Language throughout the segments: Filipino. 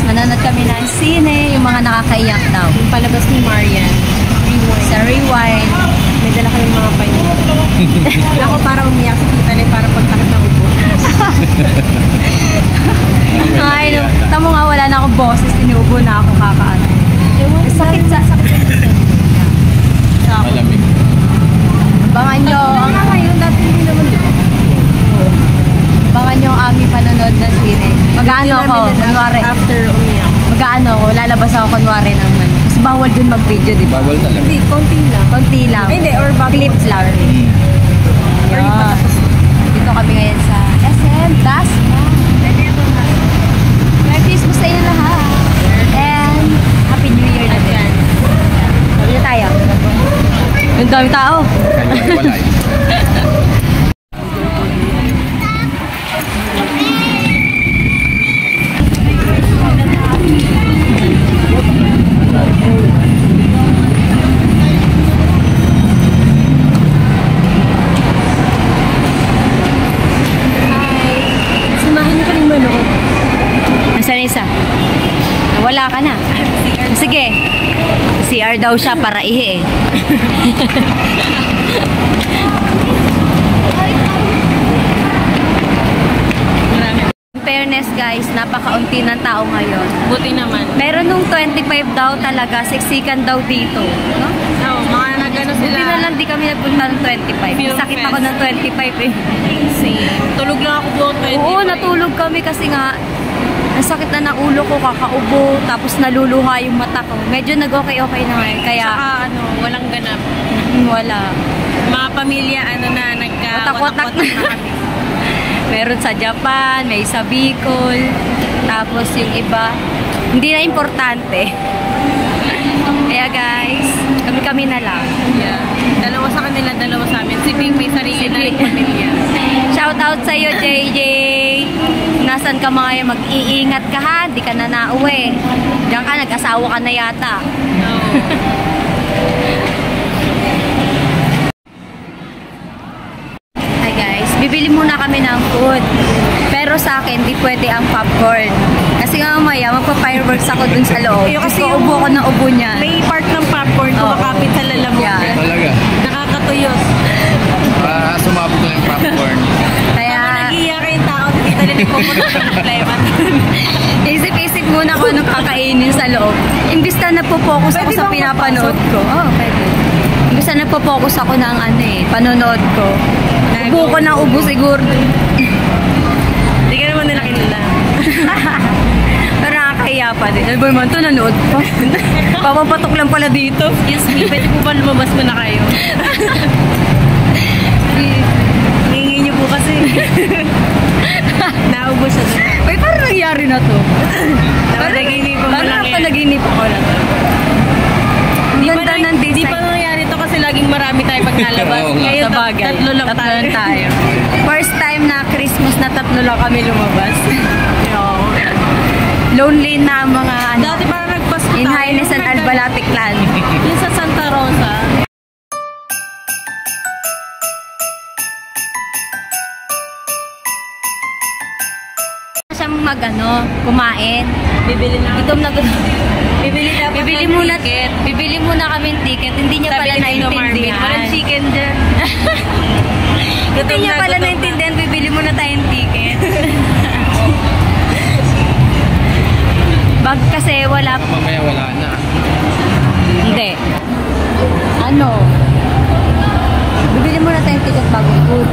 Manonood kami ng sine, yung mga nakakaiyak daw. Yung palabas ni Marian. Rewind. Sa Rewind. May dala kami mga payo. Ako para umiyak si Tita Le para pagtakit ng upo. Ay, tamo nga wala na akong boses, inuubo na ako kakaano. Sakit sa Malamig. Abangan nyo ang Ngayon, dati hindi naman yun. abangan nyo ang aming panonood ng sine. Mag-ano ako, kunwari. After umiyak. Mag-ano ako, lalabas ako kunwari ng ano. Kasi bawal dun mag-video, di ba? Bawal talaga. Hindi, konti lang. Konti lang. Ay, hindi, or bago. Clips lang. Yan. Dito kami ngayon sa SM Dasma. Merry Christmas sa inyo lahat. And Happy New Year na din. Sabi na tayo. Ang dami tao. Kanya wala eh. Isa. Nawala ka na. Sige. CR daw siya para ihi eh. In fairness guys, napakaunti ng tao ngayon. Buti naman. Meron nung 25 daw talaga, siksikan daw dito. No? Oo, mga nagano sila. Buti na lang di kami nagpunta ng 25. Sakit ako ng 25 eh. Same. Tulog lang ako buong 25. Oo, natulog kami kasi nga ang sakit na ng ulo ko, kakaubo, tapos naluluha yung mata ko. Medyo nag-okay-okay na ngayon, kaya... Saka ano, walang ganap. Wala. Mga pamilya, ano na, Watak-watak na kami. Meron sa Japan, may sa Bicol, tapos yung iba, hindi na importante. Kaya guys, kami-kami na lang. Yeah. Dalawa sa kanila, dalawa sa amin. Si Pink may sarili na rin pamilya. Shoutout sa'yo, JJ! Nasaan ka mga mag-iingat ka ha? Di ka na nauwi. Diyan ka, nag-asawa ka na yata. No. Hi guys, bibili muna kami ng food. Pero sa akin, di pwede ang popcorn. Kasi nga mamaya, magpa-fireworks ako dun sa loob. Kasi ubo ko ng ubo niya. May part ng popcorn kumakapit sa lalamog. Yeah. Talaga. Nakakatuyos. Para sumabot na yung popcorn. Kaya... Nag-iiyak kayong tao, kita rin pumunta ng problema. Isip-isip muna kung anong kakainin sa loob. Imbis na nagpo-focus ako sa pinapanood ko. Oo, pwede. Imbis na nagpo-focus ako ng ano eh, panonood ko. Ubo ko ng ubo siguro. Hindi ka naman nila kilala. Pero nakakahiya pa din. Ano ba naman ito? Nanood pa. Papapatok lang pala dito. Excuse me, pwede po ba lumabas mo na kayo? Hingi niyo po kasi. Naubos na doon. Uy, parang nangyari na to. Napanaginip mo lang yan. Napanaginip ako na to. Ganda ng design. Di pa nangyari to kasi laging marami tayo pag nalabas. Oo nga. Ngayon, Sa bagay. tatlo lang tayo. First time na Christmas na tatlo lang kami lumabas. Oo. Lonely na ang mga ano. Dati parang nagpasko In Highness and Albalate Clan. Yung sa Santa Rosa. Siyang kumain. Bibili na Gutom na gutom. Bibili muna ticket. Bibili muna kami ng ticket. Hindi niya pala naintindihan. Walang chicken dyan. Hindi niya pala naintindihan. Bibili muna tayong ticket. Bag kasi wala. Mamaya wala na. Hindi. Ano? Bibili muna tayong ticket bago food.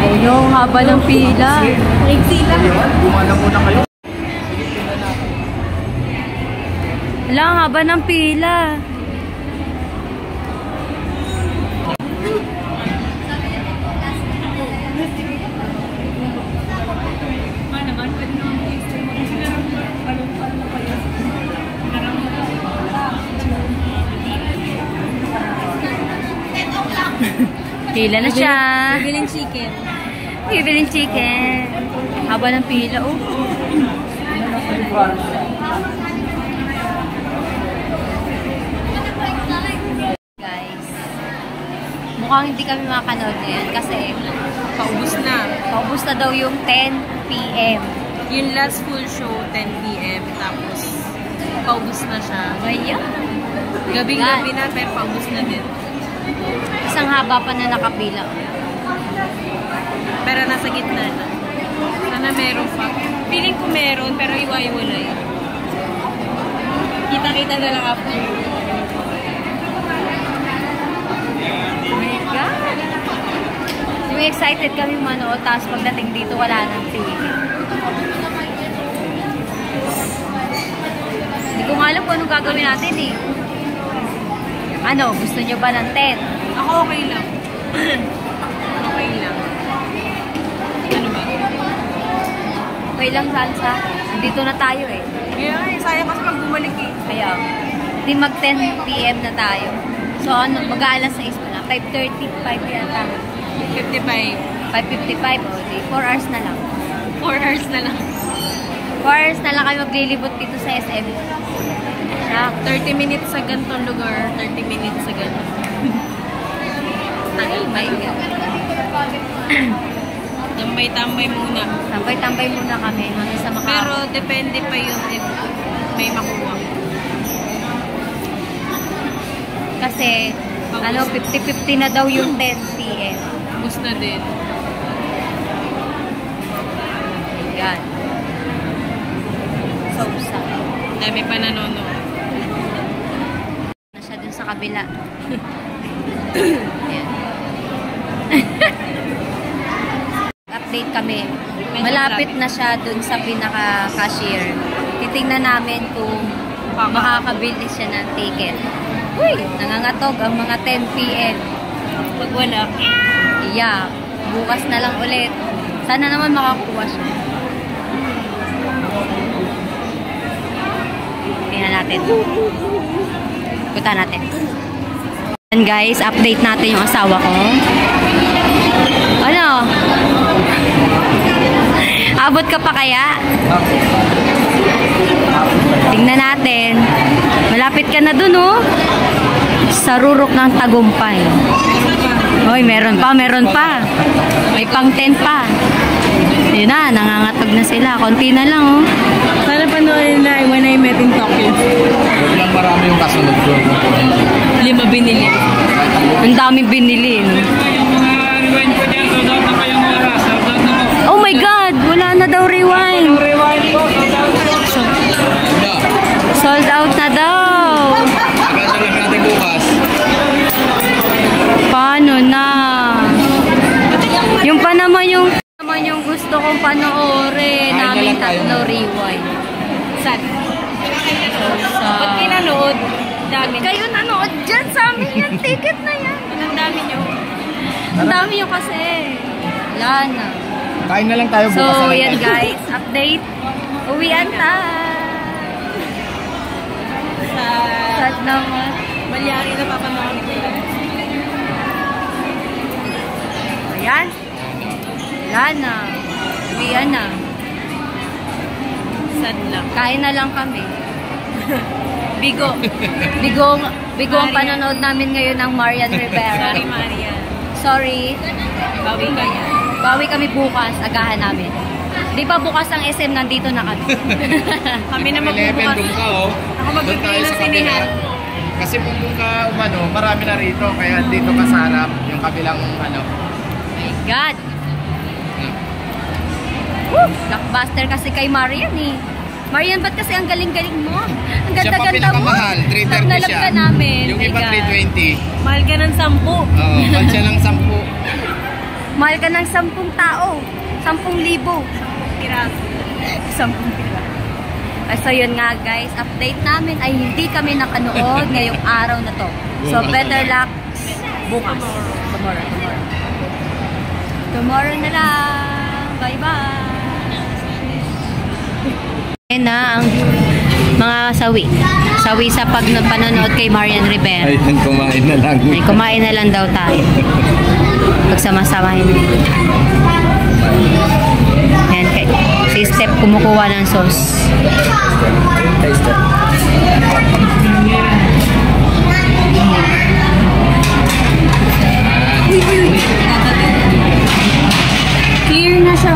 Oh, yung haba ng pila. Nagsila. Bumala muna kayo. Wala, ang haba ng pila. Pila na siya. Bibiling chicken. Bibiling chicken. Haba ng pila, oh. Guys, mukhang hindi kami makakanood ngayon kasi Paubos na. paubos na daw yung 10 PM. Yung last full show, 10 p.m. Tapos, paubos na siya. Ayan. Gabing-gabi na, pero paubos na din. Isang haba pa na nakapila. Pero nasa gitna na. Sana meron pa. Feeling ko meron, pero iwa-iwalay. Kita-kita na lang after. Oh my God. Yung excited kami manood, tapos pagdating dito, wala nang ticket. Hindi ko nga alam kung anong gagawin natin eh. Ano, gusto nyo ba ng tent? Ako okay lang. Okay lang. Ano ba? Okay lang, Salsa. Dito na tayo eh. Yeah, sayang kasi pag bumalik eh. Kaya, di mag 10 p.m. na tayo. So, ano, mag-aalas 6 pa na. 5:35 yata. 55. 5:55 o, di 4 hours na lang. 4 hours na lang. 4 hours na lang kayo maglilibot dito sa SM. Shock. 30 minutes sa ganitong lugar, 30 minutes sa ganito. Oh my God. Tambay-tambay muna. Tambay-tambay muna kami hanggang sa Pero depende pa yun if may makuha. Kasi, ano, 50-50 na daw yung 10 p.m. Bus na din. Yan. So sad. Dami pa nanonood. Na siya dun sa kabila. Ayan. Update kami. Malapit na siya dun sa pinaka-cashier. Titingnan namin kung makakabili siya ng ticket. Uy! Nangangatog ang mga 10 p.m. Pag wala. Yeah. Bukas na lang ulit. Sana naman makakuha siya. Tingnan natin. Punta natin. And guys, update natin yung asawa ko. Ano? Abot ka pa kaya? Tingnan natin. Malapit ka na dun, oh. Sa rurok ng Tagumpay. Hoy, meron pa, meron pa. May pang 10 pa. Yun na, nangangatog na sila. Konti na lang, oh. Sana panoorin na When I Met in Tokyo. Huwag lang marami yung kasunod ko. 5 binili. Ang daming binili, no? Oh my God! Wala na daw rewind. Sold out na daw. Agad na lang natin bukas. Paano na? Yung pa naman yung gusto kong panoorin. Namin tatlo rewind. Sad. Sa... Ba't pinanood? Dami. Kayo nanood dyan sa amin yung ticket na yan. Ang dami nyo. Ang dami nyo kasi. Wala na. Kain na lang tayo bukas. So, yan guys. Update. Uwian na. Sad naman. Malyari na papanood ko. Ayan. Wala na. Uwian na. Sad lang. Kain na lang kami. Bigo. Bigo ang panonood namin ngayon ng Marian Rivera. Sorry, Maria. Sorry. Bawi ka yan. Bawi kami bukas. Agahan namin. Di ba bukas ang SM, nandito na kami. Kami na 11 magbubukas. doon ka, oh. Ako magbibigay ng sinihan. Kasi kung doon ka umano, marami na rito. Kaya dito ka sa harap, yung kabilang ano. My God. Woo! Blockbuster kasi kay Marian eh. Marian, ba't kasi ang galing-galing mo? Ang Siya pa ganda-ganda mo. pinakamahal, 330 Naglalab siya. ka namin. Yung My iba God. 320. Mahal ka ng 10. Oo, mahal siya ng 10. Mahal ka ng 10 tao. 10,000. Piraso. 10 pila. So yun nga guys, update namin ay hindi kami nakanood ngayong araw na to. So better luck bukas. Tomorrow na lang. Bye-bye. Ayan na ang mga sawi. Sawi sa panonood kay Marian Rivera. Ayun, kumain na lang. Ay, kumain na lang daw tayo. Pagsama-samahin. Ayan, si Steph kumukuha ng sauce. Clear na siya.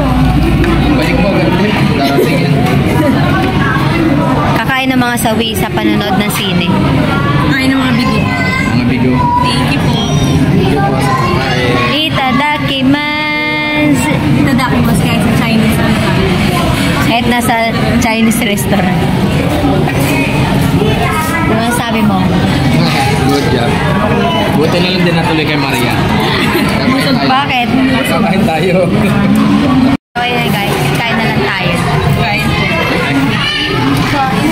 Balik mo, ganun. Darating sumasawi sa panonood ng sine. Kain ng mga bigo. Mga bigo. Thank you po. Thank you po sa pagkain. Itadakimasu. Itadakimasu kahit sa Chinese restaurant. Kahit nasa Chinese restaurant. Ano sabi mo? Good job. Buti na lang din natuloy kay Maria. Bakit? Kakain tayo. So, ayan guys, kain na lang tayo. Kain po. So,